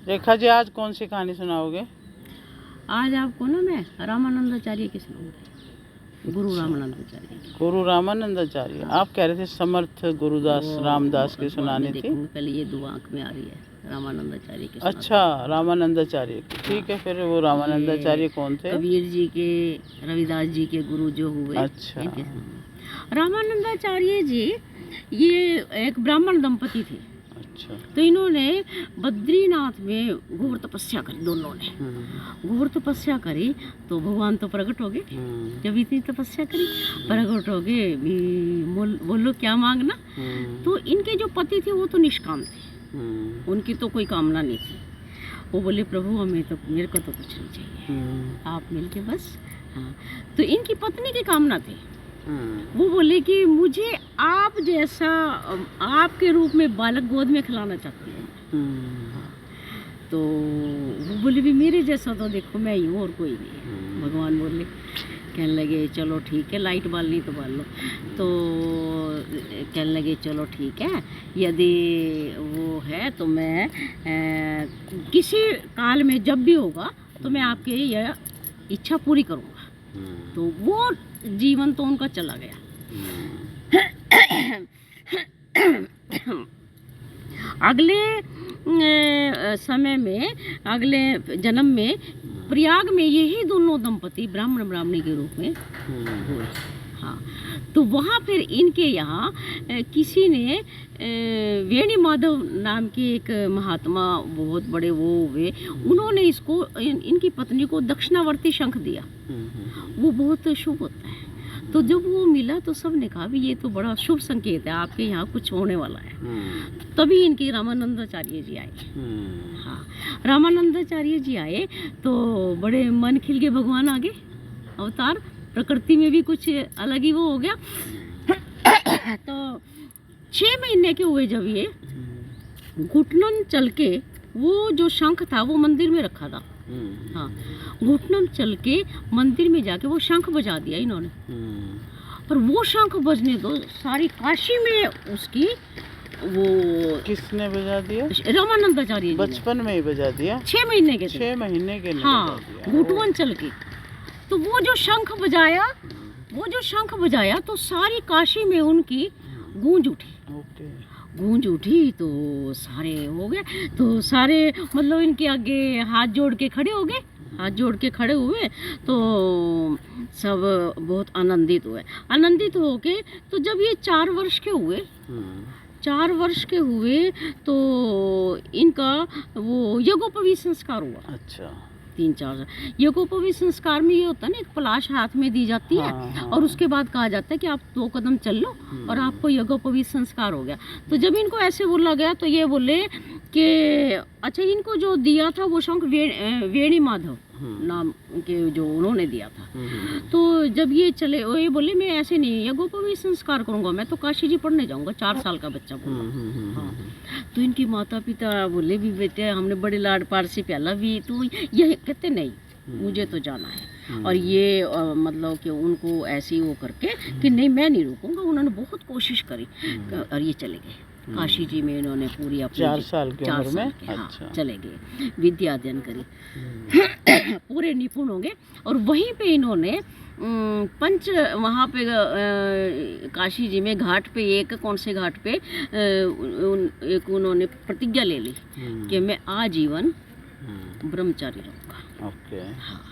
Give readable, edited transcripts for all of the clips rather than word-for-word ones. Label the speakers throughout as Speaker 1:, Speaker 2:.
Speaker 1: रेखा जी, आज कौन सी कहानी सुनाओगे?
Speaker 2: आज आपको ना मैं रामानंदाचार्य की सुनाऊंगी, गुरु रामानंदाचार्य की।
Speaker 1: गुरु रामानंदाचार्य। आप कह रहे थे समर्थ गुरुदास रामदास की सुनानी थी।
Speaker 2: पहले ये दो आंख में आ रही है, रामानंदाचार्य की।
Speaker 1: अच्छा, रामानंदाचार्य की। ठीक है, फिर वो रामानंदाचार्य कौन थे?
Speaker 2: कबीर जी के, रविदास जी के गुरु जो हुए।
Speaker 1: अच्छा।
Speaker 2: रामानंदाचार्य जी ये एक ब्राह्मण दंपति थे।
Speaker 1: अच्छा।
Speaker 2: तो इन्होंने बद्रीनाथ में घोर तपस्या करी, दोनों ने घोर तपस्या करी। तो भगवान तो प्रकट हो गए। जब इतनी तपस्या करी, प्रकट हो गए, बोलो क्या मांगना। तो इनके जो पति थे वो तो निष्काम थे, उनकी तो कोई कामना नहीं थी। वो बोले प्रभु हमें तो, मेरे को तो कुछ नहीं चाहिए, आप मिलके बस। हाँ, तो इनकी पत्नी की कामना थी। वो बोले कि मुझे आप जैसा, आपके रूप में बालक गोद में खिलाना चाहती हूँ। तो वो बोले भी मेरे जैसा तो देखो मैं ही हूँ और कोई नहीं। भगवान बोले, कहने लगे चलो ठीक है, लाइट बालनी तो बाल लो। तो कहने लगे चलो ठीक है, यदि वो है तो मैं किसी काल में जब भी होगा तो मैं आपकी यह इच्छा पूरी करूँगा। तो वो जीवन तो उनका चला गया। अगले समय में, अगले जन्म में प्रयाग में यही दोनों दंपति ब्राह्मण ब्राह्मणी के रूप में हुए। हाँ, तो वहाँ फिर इनके यहाँ किसी ने वेणी माधव नाम के एक महात्मा, बहुत बड़े वो हुए, उन्होंने इसको, इनकी पत्नी को दक्षिणावर्ती शंख दिया। वो बहुत शुभ होता है। तो जब वो मिला तो सब ने कहा भी ये तो बड़ा शुभ संकेत है, आपके यहाँ कुछ होने वाला है। तभी इनके रामानंदाचार्य जी आए। हाँ, रामानंदाचार्य जी आए तो बड़े मन खिल के भगवान आ गए। अवतार प्रकृति में भी कुछ अलग ही वो हो गया। तो 6 महीने के हुए जब ये, घुटनन चल के, वो जो शंख था वो मंदिर में रखा था। हाँ, घुटनन चल के मंदिर में जाके वो शंख बजा दिया इन्होंने। और वो शंख बजने दो, सारी काशी में उसकी वो।
Speaker 1: किसने बजा दिया?
Speaker 2: रामानंदाचार्य जी।
Speaker 1: बचपन में ही बजा दिया?
Speaker 2: 6 महीने के थे।
Speaker 1: 6 महीने के लिए।
Speaker 2: हाँ, घुटवन चल के। तो वो जो शंख बजाया, वो जो शंख बजाया तो सारी काशी में उनकी गूंज उठी। गूंज उठी तो सारे हो गए। तो सारे मतलब इनके आगे हाथ जोड़ के खड़े हो गए। हाथ जोड़ के खड़े हुए तो सब बहुत आनंदित हुए। आनंदित हो के तो जब ये 4 वर्ष के हुए, 4 वर्ष के हुए तो इनका वो यज्ञोपवीत संस्कार हुआ।
Speaker 1: अच्छा।
Speaker 2: 3-4 यज्ञोपवीत संस्कार में ये होता है ना, एक पलाश हाथ में दी जाती है। हाँ। और उसके बाद कहा जाता है कि आप 2 कदम चल लो और आपको यज्ञोपवीत संस्कार हो गया। तो जब इनको ऐसे बोला गया तो ये बोले कि अच्छा, इनको जो दिया था वो शंख वेणी माधव नाम के जो उन्होंने दिया था। तो जब ये चले, ये बोले मैं ऐसे नहीं यज्ञोपवीत संस्कार करूंगा, मैं तो काशी जी पढ़ने जाऊंगा। 4 साल का बच्चा बोला। हाँ, तो इनकी माता पिता बोले भी बेटे हमने बड़े लाड पार से प्याला भी, तो ये कहते नहीं मुझे तो जाना है। और ये मतलब कि उनको ऐसे ही वो करके कि नहीं मैं नहीं रुकूंगा। उन्होंने बहुत कोशिश करी और ये चले गए काशी जी में। इन्होंने पूरी अपनी
Speaker 1: 4 साल की उम्र में।
Speaker 2: हाँ,
Speaker 1: अच्छा।
Speaker 2: चले गए, विद्या अध्ययन करी, पूरे निपुण हो गए। और वहीं पे इन्होंने पंच, वहाँ पे काशी जी में घाट पे, एक कौन से घाट पे एक उन्होंने प्रतिज्ञा ले ली कि मैं आजीवन ब्रह्मचारी रहूँगा।
Speaker 1: ओके।
Speaker 2: हाँ,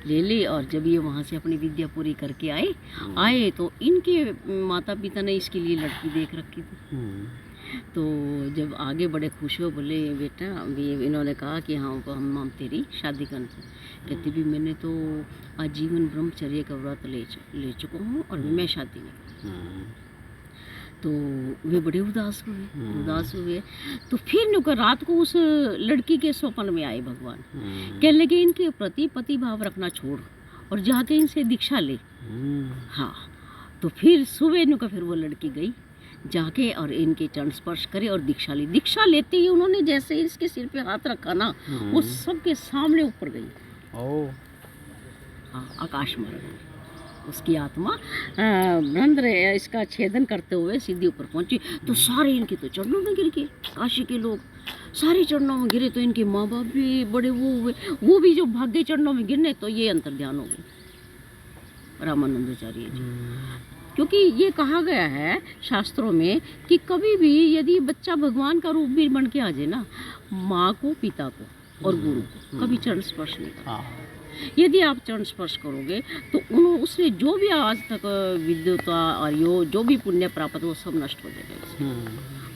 Speaker 2: ले ली। और जब ये वहाँ से अपनी विद्या पूरी करके आए तो इनके माता पिता ने इसके लिए लड़की देख रखी थी। तो जब आगे बड़े खुश हुए, बोले बेटा भी, इन्होंने कहा कि हाँ हम तेरी शादी करते। कहती भी मैंने तो आजीवन ब्रह्मचर्य का व्रत ले चुका हूँ और मैं शादी नहीं। तो वे बड़े उदास हुए। तो फिर नुकर रात को उस लड़की के स्वप्न में आए भगवान। कहने लगे इनके प्रति पति भाव रखना छोड़ और जाके इनसे दीक्षा ले। हाँ, तो फिर सुबह नुकर फिर वो लड़की गई जाके और इनके चरण स्पर्श करे और दीक्षा ली। दीक्षा लेते ही उन्होंने जैसे इसके सिर पे हाथ रखा ना, वो सबके सामने ऊपर गई। हाँ, आकाश मार्ग उसकी आत्मा ब्रह्म इसका छेदन करते हुए सीधी ऊपर पहुंची। तो सारे इनके तो चरणों में गिर गए काशी के लोग। सारे चरणों में गिरे तो इनके माँ बाप भी बड़े वो हुए, वो भी जो भाग्य चरणों में गिरने, तो ये अंतर ध्यान हो गए रामानंदाचार्य जी। क्योंकि ये कहा गया है शास्त्रों में कि कभी भी यदि बच्चा भगवान का रूप भी बन के आ जाए ना, माँ को, पिता को और गुरु को कभी चरण स्पर्श नहीं करना। यदि आप चरण स्पर्श करोगे तो उसने जो भी आज तक विद्वता और जो भी पुण्य प्राप्त वो सब नष्ट हो जाएगा।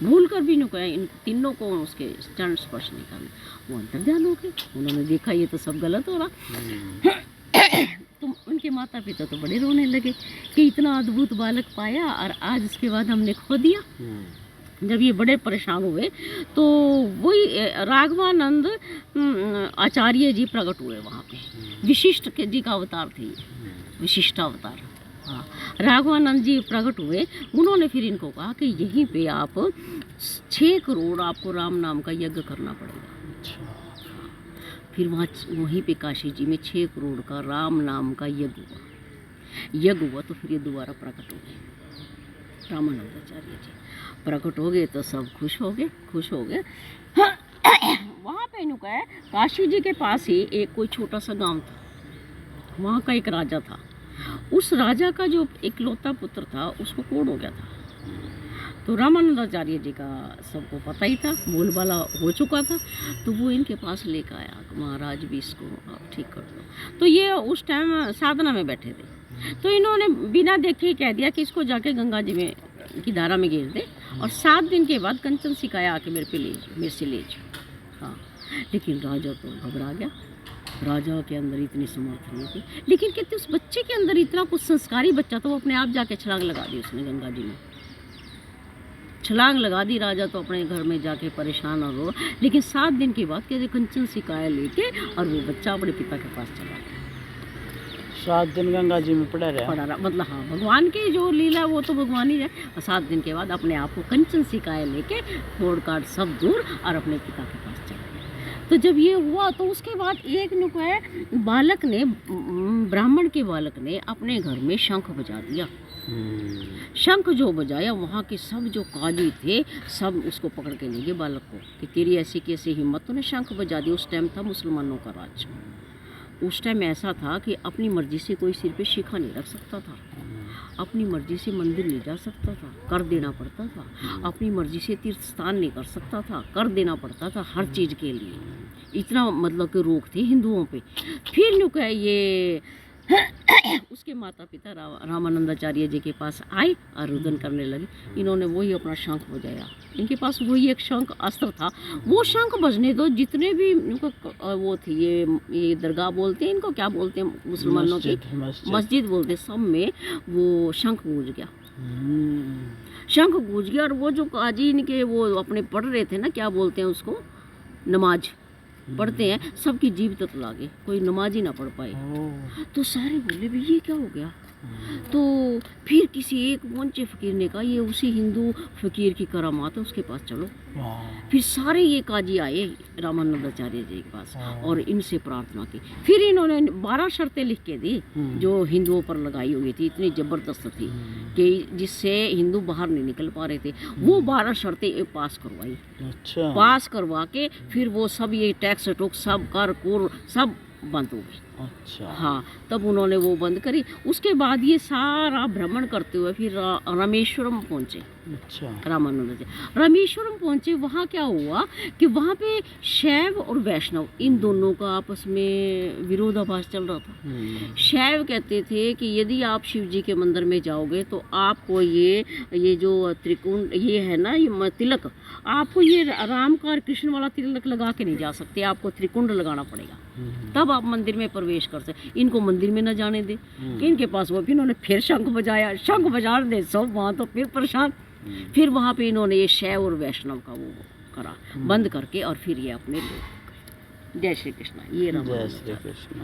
Speaker 2: भूल कर भी नहीं कहा इन तीनों को उसके चरण स्पर्श नहीं करना। वो अंतर ध्यान हो गए, उन्होंने देखा ये तो सब गलत हो रहा। तो उनके माता पिता तो बड़े रोने लगे कि इतना अद्भुत बालक पाया और आज उसके बाद हमने खो दिया। जब ये बड़े परेशान हुए तो वही राघवानंद आचार्य जी प्रकट हुए वहाँ पे। विशिष्ट जी का अवतार थे ये, विशिष्ट अवतार। हाँ, राघवानंद जी प्रकट हुए। उन्होंने फिर इनको कहा कि यहीं पे आप 6 करोड़ आपको राम नाम का यज्ञ करना पड़ेगा। फिर वहीं पे काशी जी में 6 करोड़ का राम नाम का यज्ञ हुआ। तो फिर ये दोबारा प्रकट हो गए रामानंदाचार्य जी। प्रकट हो गए तो सब खुश हो गए। वहाँ पे इनको है काशी जी के पास ही एक कोई छोटा सा गांव था, वहाँ का एक राजा था। उस राजा का जो इकलौता पुत्र था उसको कोढ़ हो गया था। तो रामानंदाचार्य जी का सबको पता ही था, बोलबाला हो चुका था। तो वो इनके पास लेकर आया, महाराज भी इसको आप ठीक कर दो। तो ये उस टाइम साधना में बैठे थे। तो इन्होंने बिना देखे ही कह दिया कि इसको जाके गंगा जी में की धारा में गिर दे और 7 दिन के बाद कंचन सिकाया आके मेरे से ले जाओ। हाँ, लेकिन राजा तो घबरा गया। राजा के अंदर इतनी समर्थ नहीं थी, लेकिन कहते उस बच्चे के अंदर इतना कुछ संस्कारी बच्चा, तो वो अपने आप जाके छलांग लगा दी उसने गंगा जी में। छलांग लगा दी। राजा तो अपने घर में जाके परेशान और रो। लेकिन 7 दिन के बाद कहते कंचन सिकाया लेके और वो बच्चा अपने पिता के पास चला गया।
Speaker 1: 7 दिन गंगा जी में पड़ा रहा।
Speaker 2: मतलब हाँ, भगवान की जो लीला वो तो भगवान ही है। और 7 दिन के बाद अपने आप को कंचन सिकाया लेके फोड़ काट सब दूर और अपने पिता के पास चला गया। तो जब ये हुआ तो उसके बाद एक नुक है बालक ने, ब्राह्मण के बालक ने अपने घर में शंख बजा दिया। शंख जो बजाया, वहाँ के सब जो काजी थे सब उसको पकड़ के ले गए बालक को कि तेरी ऐसी कैसी हिम्मत, तूने शंख बजा दी। उस टाइम था मुसलमानों का राज। उस टाइम ऐसा था कि अपनी मर्जी से कोई सिर पे शिखा नहीं रख सकता था, अपनी मर्जी से मंदिर नहीं जा सकता था, कर देना पड़ता था। अपनी मर्जी से तीर्थ स्थान नहीं कर सकता था, कर देना पड़ता था हर चीज़ के लिए। इतना मतलब कि रोक थे हिंदुओं पे। फिर नुक है ये उसके माता पिता रामानंदाचार्य जी के पास आए और रुदन करने लगे। इन्होंने वही अपना शंख बजाया। इनके पास वही एक शंख अस्त्र था। वो शंख बजने दो, जितने भी इनको वो थी, ये दरगाह बोलते हैं, इनको क्या बोलते हैं मुसलमानों की, मस्जिद बोलते हैं, सब में वो शंख गूंज गया। शंख गूंज गया। और वो जो काजी इनके वो अपने पढ़ रहे थे ना, क्या बोलते हैं उसको, नमाज पढ़ते हैं, सबकी जीभ तक लागे, कोई नमाज ही ना पढ़ पाए। तो सारे बोले भी ये क्या हो गया। तो फिर किसी एक ऊंचे फकीर ने कहा ये उसी हिंदू फकीर की करामात है, उसके पास चलो। फिर सारे ये काजी आए रामानंदाचार्य जी के पास और इनसे प्रार्थना की। फिर इन्होंने 12 शर्तें लिख के दी जो हिंदुओं पर लगाई हुई थी, इतनी ज़बरदस्त थी कि जिससे हिंदू बाहर नहीं निकल पा रहे थे। वो 12 शर्तें पास करवाई।
Speaker 1: अच्छा।
Speaker 2: पास करवा के फिर वो सब ये टैक्स टूक सब कर कुर सब बंद हो गई।
Speaker 1: अच्छा।
Speaker 2: हाँ, तब उन्होंने वो बंद करी। उसके बाद ये सारा भ्रमण करते हुए फिर रामेश्वरम पहुँचे।
Speaker 1: अच्छा।
Speaker 2: रामानंद जी रामेश्वरम पहुँचे। वहाँ क्या हुआ कि वहाँ पे शैव और वैष्णव इन दोनों का आपस में विरोधाभास चल रहा था। शैव कहते थे कि यदि आप शिव जी के मंदिर में जाओगे तो आपको ये जो त्रिकुंड ये है ना, ये तिलक, आपको ये राम का और कृष्ण वाला तिलक लगा के नहीं जा सकते, आपको त्रिकुंड लगाना पड़ेगा, तब आप मंदिर में प्रवेश कर सकते। इनको मंदिर में न जाने दे। इनके पास वो, फिर इन्होंने फिर शंख बजाया। शंख बजा दे सब वहाँ तो फिर परेशान। फिर वहाँ पे इन्होंने ये शैव और वैष्णव का वो करा बंद करके और फिर ये अपने लोग। जय श्री कृष्ण। ये
Speaker 1: जय श्री कृष्ण।